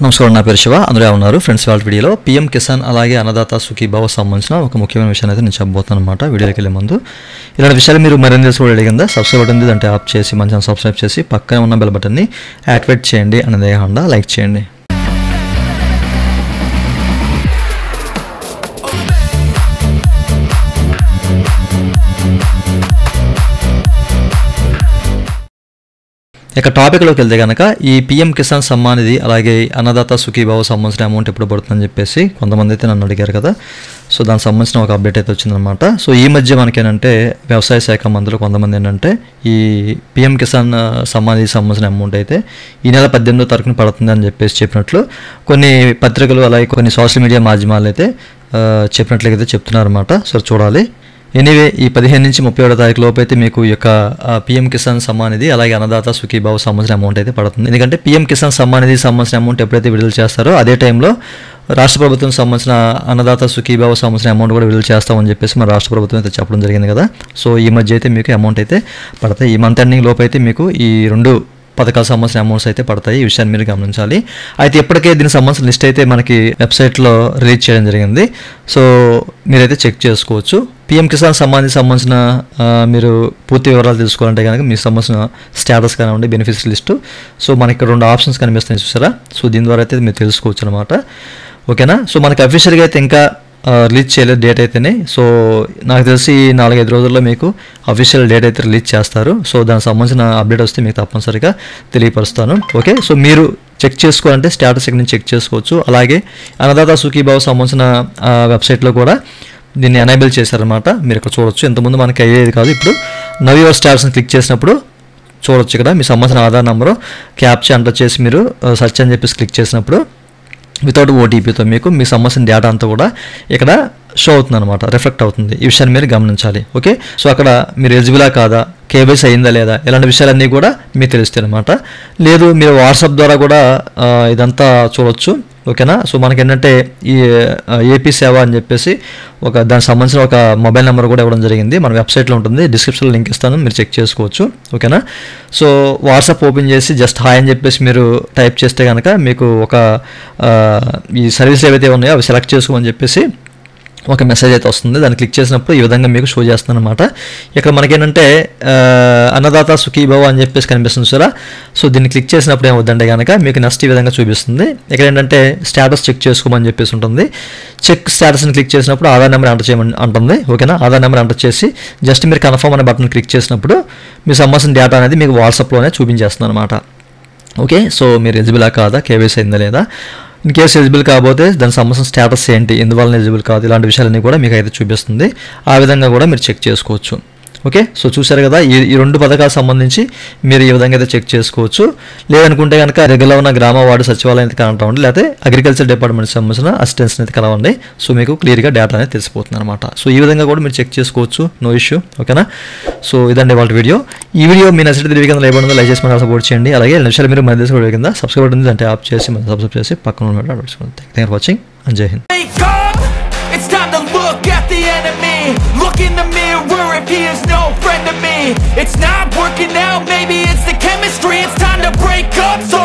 నమస్కారం, నా పేరు శివ. అందరూ ఉన్నారు ఫ్రెండ్స్. వాళ్ళ వీడియోలో పీఎం కిసాన్ అలాగే అన్నదాత సుఖీభావ సంబంధించిన ఒక ముఖ్యమైన విషయాన్ని అయితే నేను చెప్పబోతున్నాను అనమాట. వీడియోకి వెళ్ళే ముందు ఇలాంటి విషయాలు మీరు మరింత తెలుసుకోవడం కింద సబ్స్క్రైబ్ బటన్ ఉంది, అంటే ఆప్ చేసి మంచిగా సబ్స్క్రైబ్ చేసి పక్కనే ఉన్న బెల్ బటన్ని యాక్టివేట్ చేయండి. అనేది కాకుండా లైక్ చేయండి. ఇక టాపిక్లోకి వెళ్తే కనుక ఈ పీఎం కిసాన్ సమ్మాన్ నిధి అలాగే అన్నదాత సుఖీభావ సంబంధించిన అమౌంట్ ఎప్పుడు పడుతుందని చెప్పేసి కొంతమంది అయితే నన్ను అడిగారు కదా. సో దానికి సంబంధించిన ఒక అప్డేట్ అయితే వచ్చిందనమాట. సో ఈ మధ్య మనకేంటంటే వ్యవసాయ శాఖ మంత్రులు కొంతమంది ఏంటంటే ఈ పీఎం కిసాన్ సమ్మాన్ నిధి సంబంధించిన అమౌంట్ అయితే ఈ నెల 18వ తారీఖున పడుతుంది అని చెప్పేసి చెప్పినట్లు కొన్ని పత్రికలు అలాగే కొన్ని సోషల్ మీడియా మాధ్యమాలు అయితే చెప్పినట్లయితే చెప్తున్నారన్నమాట. సో చూడాలి. ఎనీవే ఈ 15 నుంచి 31వ తారీఖు లోపు అయితే మీకు ఈ యొక్క పీఎం కిసాన్ సమ్మాన్ నిధి అలాగే అన్నదాత సుఖీభావ సంబంధించిన అమౌంట్ అయితే పడుతుంది. ఎందుకంటే పీఎం కిసాన్ సమ్మాన్ నిధి సంబంధించిన అమౌంట్ ఎప్పుడైతే విడుదల చేస్తారో అదే టైంలో రాష్ట్ర ప్రభుత్వం సంబంధించిన అన్నదాత సుఖీభావ సంబంధించిన అమౌంట్ కూడా విడుదల చేస్తామని చెప్పేసి మన రాష్ట్ర ప్రభుత్వం అయితే చెప్పడం జరిగింది కదా. సో ఈ మధ్య అయితే మీకు అమౌంట్ అయితే పడతాయి. ఈ మంత్ ఎండింగ్ లోపు అయితే మీకు ఈ 2 పథకాల సంబంధించిన అమౌంట్స్ అయితే పడతాయి. ఈ విషయాన్ని మీరు గమనించాలి. అయితే ఇప్పటికే దీనికి సంబంధించిన లిస్ట్ అయితే మనకి వెబ్సైట్లో రిలీజ్ చేయడం జరిగింది. సో మీరైతే చెక్ చేసుకోవచ్చు. పీఎం కిసాన్ సమ్మాన్ సంబంధించిన మీరు పూర్తి వివరాలు తెలుసుకోవాలంటే కనుక మీకు సంబంధించిన స్టేటస్ కానివ్వండి, బెనిఫిట్స్ లిస్టు. సో మనకి 2 ఆప్షన్స్ కనిపిస్తాయి చూసారా. సో దీని ద్వారా అయితే మీరు తెలుసుకోవచ్చు అనమాట. ఓకేనా. సో మనకి అఫీషియల్గా అయితే ఇంకా రిలీజ్ చేయలేదు డేట్ అయితేనే. సో నాకు తెలిసి 4-5 రోజుల్లో మీకు అఫీషియల్ డేట్ అయితే రిలీజ్ చేస్తారు. సో దానికి సంబంధించిన అప్డేట్ వస్తే మీకు తప్పనిసరిగా తెలియపరుస్తాను. ఓకే. సో మీరు చెక్ చేసుకోవాలంటే స్టేటస్ ఇక్కడ నుంచి చెక్ చేసుకోవచ్చు. అలాగే అన్నదాత సుఖీభావ సంబంధించిన వెబ్సైట్లో కూడా దీన్ని ఎనేబుల్ చేశారనమాట. మీరు ఇక్కడ చూడొచ్చు. ఇంతకుముందు మనకి అయ్యేది కాదు. ఇప్పుడు నవ్ యువర్ స్టేటస్ని క్లిక్ చేసినప్పుడు చూడొచ్చు ఇక్కడ మీ సంబంధించిన ఆధార్ నెంబరు క్యాప్చా ఎంటర్ చేసి మీరు సెర్చ్ అని చెప్పేసి క్లిక్ చేసినప్పుడు వితౌట్ ఓటీపీతో మీకు మీ సంబంధించిన డేటా అంతా కూడా ఇక్కడ షో అవుతుంది అనమాట, రిఫ్లెక్ట్ అవుతుంది. ఈ విషయాన్ని మీరు గమనించాలి. ఓకే. సో అక్కడ మీరు ఎలిజిబులా కాదా, కేవైసీ అయిందా లేదా, ఇలాంటి విషయాలన్నీ కూడా మీకు తెలుస్తాయి అనమాట. లేదు మీరు వాట్సాప్ ద్వారా కూడా ఇదంతా చూడొచ్చు. ఓకేనా. సో మనకి ఏంటంటే ఈ ఏపీ సేవ అని చెప్పేసి దానికి సంబంధించిన ఒక మొబైల్ నెంబర్ కూడా ఇవ్వడం జరిగింది. మన వెబ్సైట్లో ఉంటుంది, డిస్క్రిప్షన్లో లింక్ ఇస్తాను, మీరు చెక్ చేసుకోవచ్చు. ఓకేనా. సో వాట్సాప్ ఓపెన్ చేసి జస్ట్ హాయ్ అని చెప్పేసి మీరు టైప్ చేస్తే కనుక మీకు ఈ సర్వీసులు ఏవైతే ఉన్నాయో అవి సెలెక్ట్ చేసుకోమని చెప్పేసి ఒక మెసేజ్ అయితే వస్తుంది. దాన్ని క్లిక్ చేసినప్పుడు ఈ విధంగా మీకు షో చేస్తుంది అనమాట. ఇక్కడ మనకేంటంటే అన్నదాత సుఖీభావ అని చెప్పేసి కనిపిస్తుంది సార్. సో దీన్ని క్లిక్ చేసినప్పుడు ఏమవుతుందంటే కనుక మీకు నెక్స్ట్ ఈ విధంగా చూపిస్తుంది. ఇక్కడ ఏంటంటే స్టేటస్ చెక్ చేసుకోమని చెప్పేసి ఉంటుంది. చెక్ స్టేటస్ని క్లిక్ చేసినప్పుడు ఆధార్ నెంబర్ ఎంటర్ చేయమని అంటుంది. ఓకేనా. ఆధార్ నెంబర్ ఎంటర్ చేసి జస్ట్ మీరు కన్ఫర్మ్ అనే బటన్ క్లిక్ చేసినప్పుడు మీ సంబంధించిన డేటా అనేది మీకు వాట్సాప్లోనే చూపించేస్తుంది అనమాట. ఓకే. సో మీరు ఎలిజిబులా కాదా, కేవైసీ అయిందా లేదా, ఇన్ కేసు ఎలిజిబుల్ కాకపోతే దానికి సంబంధించిన స్టేటస్ ఏంటి, ఎందువల్ల ఎలిజిబుల్ కాదు, ఇలాంటి విషయాలన్నీ కూడా మీకు అయితే చూపిస్తుంది. ఆ విధంగా కూడా మీరు చెక్ చేసుకోవచ్చు. ఓకే. సో చూసారు కదా. ఈ 2 పథకాలకు సంబంధించి మీరు ఈ విధంగా అయితే చెక్ చేసుకోవచ్చు. లేదనుకుంటే కనుక రెగ్యులర్ ఉన్న గ్రామ వార్డు సచివాలయం అయితే కలవండి, లేకపోతే అగ్రికల్చర్ డిపార్ట్మెంట్ సంబంధించిన అసిస్టెంట్స్ని అయితే కలవండి. సో మీకు క్లియర్గా డేటా అనేది తెలిసిపోతుంది అనమాట. సో ఈ విధంగా కూడా మీరు చెక్ చేసుకోవచ్చు. No issue. ఓకేనా. సో ఇదండి వాళ్ళ వీడియో. ఈ వీడియో మీ నచ్చితే తెలివి కింద లైక్ లైక్ చేసి మనం సపోర్ట్ చేయండి. అలాగే నిమిషాలు మీరు మన దేశం కింద సబ్స్క్రైబ్ ఉంటుంది, అంటే ఆప్ చేసి మనం సబ్స్క్రైబ్ చేసి పక్కన థ్యాంక్ ఫర్ వాచింగ్. జై Hind. It's time to look at the enemy. Look in the mirror if he is no friend to me. It's not working out, maybe it's the chemistry. It's time to break up so